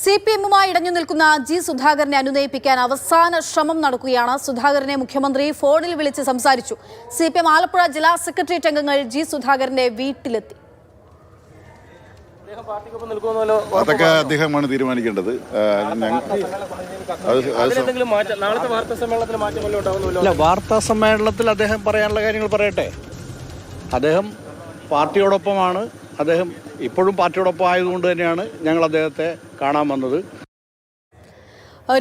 സിപിഎമ്മുമായി ഇടഞ്ഞു നിൽക്കുന്ന ജി സുധാകരനെ അനുനയിപ്പിക്കാൻ അവസാന ശ്രമം നടക്കുകയാണ്. സുധാകരനെ മുഖ്യമന്ത്രി ഫോണിൽ വിളിച്ച് സംസാരിച്ചു. സിപിഎം ആലപ്പുഴ ജില്ലാ സെക്രട്ടേറിയറ്റ് അംഗങ്ങൾ ജി സുധാകരന്റെ വീട്ടിലെത്തി. അതൊക്കെ അദ്ദേഹമാണ് തീരുമാനിക്കേണ്ടത്. വാർത്താ സമ്മേളനത്തിൽ അദ്ദേഹം പറയാനുള്ള കാര്യങ്ങൾ പറയട്ടെ. അദ്ദേഹം പാർട്ടിയോടൊപ്പമാണ്. അദ്ദേഹം ഇപ്പോഴും പാർട്ടിയോടൊപ്പം ആയതുകൊണ്ട് തന്നെയാണ് ഞങ്ങൾ അദ്ദേഹത്തെ കാണാൻ വന്നത്.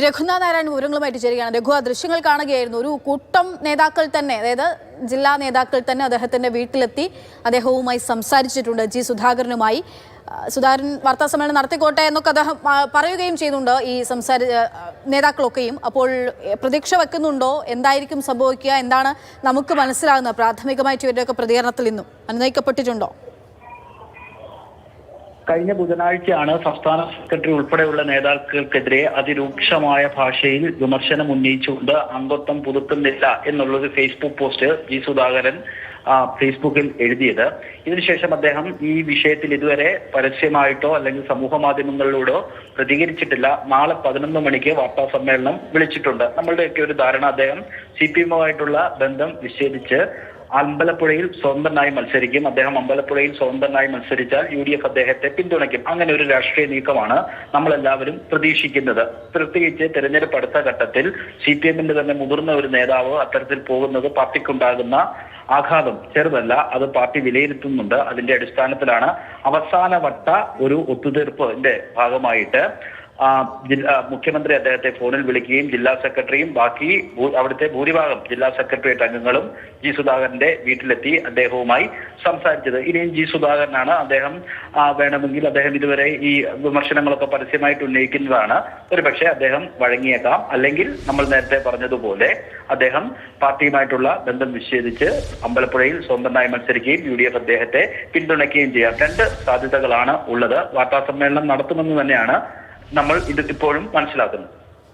രഘുനാഥ് നാരായണൻ വിവരങ്ങളുമായിട്ട് ചേരുകയാണ്. രഘു, ആ ദൃശ്യങ്ങൾ കാണുകയായിരുന്നു. ഒരു കൂട്ടം നേതാക്കൾ തന്നെ, അതായത് ജില്ലാ നേതാക്കൾ തന്നെ അദ്ദേഹത്തിന്റെ വീട്ടിലെത്തി അദ്ദേഹവുമായി സംസാരിച്ചിട്ടുണ്ട്, ജി സുധാകരനുമായി. സുധാകരൻ വാർത്താ സമ്മേളനം നടത്തിക്കോട്ടെ എന്നൊക്കെ അദ്ദേഹം പറയുകയും ചെയ്യുന്നുണ്ട്, ഈ നേതാക്കളൊക്കെയും. അപ്പോൾ പ്രതീക്ഷ വെക്കുന്നുണ്ടോ? എന്തായിരിക്കും സംഭവിക്കുക? എന്താണ് നമുക്ക് മനസ്സിലാകുന്നത് പ്രാഥമികമായിട്ട് ഇവരുടെയൊക്കെ പ്രതികരണത്തിൽ നിന്നും? അനുനയിക്കപ്പെട്ടിട്ടുണ്ടോ? കഴിഞ്ഞ ബുധനാഴ്ചയാണ് സംസ്ഥാന സെക്രട്ടറി ഉൾപ്പെടെയുള്ള നേതാക്കൾക്കെതിരെ അതിരൂക്ഷമായ ഭാഷയിൽ വിമർശനം ഉന്നയിച്ചുകൊണ്ട് അംഗത്വം പുതുക്കുന്നില്ല എന്നുള്ളൊരു ഫേസ്ബുക്ക് പോസ്റ്റ് ജി സുധാകരൻ ഫേസ്ബുക്കിൽ എഴുതിയത്. ഇതിനുശേഷം അദ്ദേഹം ഈ വിഷയത്തിൽ ഇതുവരെ പരസ്യമായിട്ടോ അല്ലെങ്കിൽ സമൂഹ മാധ്യമങ്ങളിലൂടെയോ പ്രതികരിച്ചിട്ടില്ല. നാളെ 11 മണിക്ക് വാർത്താ സമ്മേളനം വിളിച്ചിട്ടുണ്ട്. നമ്മളുടെയൊക്കെ ഒരു ധാരണ അദ്ദേഹം CPM-ആയിട്ടുള്ള ബന്ധം വിച്ഛേദിച്ച് അമ്പലപ്പുഴയിൽ സ്വതന്ത്രനായി മത്സരിക്കും. അദ്ദേഹം അമ്പലപ്പുഴയിൽ സ്വതന്ത്രനായി മത്സരിച്ചാൽ UDF അദ്ദേഹത്തെ പിന്തുണയ്ക്കും. അങ്ങനെ ഒരു രാഷ്ട്രീയ നീക്കമാണ് നമ്മളെല്ലാവരും പ്രതീക്ഷിക്കുന്നത്. പ്രത്യേകിച്ച് തെരഞ്ഞെടുപ്പ് അടുത്ത ഘട്ടത്തിൽ CPM-ന്റെ തന്നെ മുതിർന്ന ഒരു നേതാവ് അത്തരത്തിൽ പോകുന്നത് പാർട്ടിക്കുണ്ടാകുന്ന ആഘാതം ചെറുതല്ല. അത് പാർട്ടി വിലയിരുത്തുന്നുണ്ട്. അതിന്റെ അടിസ്ഥാനത്തിലാണ് അവസാനവട്ട ഒരു ഒത്തുതീർപ്പിന്റെ ഭാഗമായിട്ട് മുഖ്യമന്ത്രി അദ്ദേഹത്തെ ഫോണിൽ വിളിക്കുകയും ജില്ലാ സെക്രട്ടറിയും ബാക്കി അവിടുത്തെ ഭൂരിഭാഗം ജില്ലാ സെക്രട്ടേറിയറ്റ് അംഗങ്ങളും ജി സുധാകരന്റെ വീട്ടിലെത്തി അദ്ദേഹവുമായി സംസാരിച്ചത്. ഇനിയും ജി സുധാകരനാണ്. അദ്ദേഹം വേണമെങ്കിൽ അദ്ദേഹം ഇതുവരെ ഈ വിമർശനങ്ങളൊക്കെ പരസ്യമായിട്ട് ഉന്നയിക്കുന്നതാണ്. ഒരുപക്ഷെ അദ്ദേഹം വഴങ്ങിയേക്കാം. അല്ലെങ്കിൽ നമ്മൾ നേരത്തെ പറഞ്ഞതുപോലെ അദ്ദേഹം പാർട്ടിയുമായിട്ടുള്ള ബന്ധം വിച്ഛേദിച്ച് അമ്പലപ്പുഴയിൽ സ്വന്തമായി മത്സരിക്കുകയും UDF അദ്ദേഹത്തെ പിന്തുണയ്ക്കുകയും ചെയ്യാം. 2 സാധ്യതകളാണ് ഉള്ളത്. വാർത്താ സമ്മേളനം നടത്തുമെന്ന് തന്നെയാണ് നമ്മൾ ഇത് ഇപ്പോഴും മനസ്സിലാക്കുന്നത്.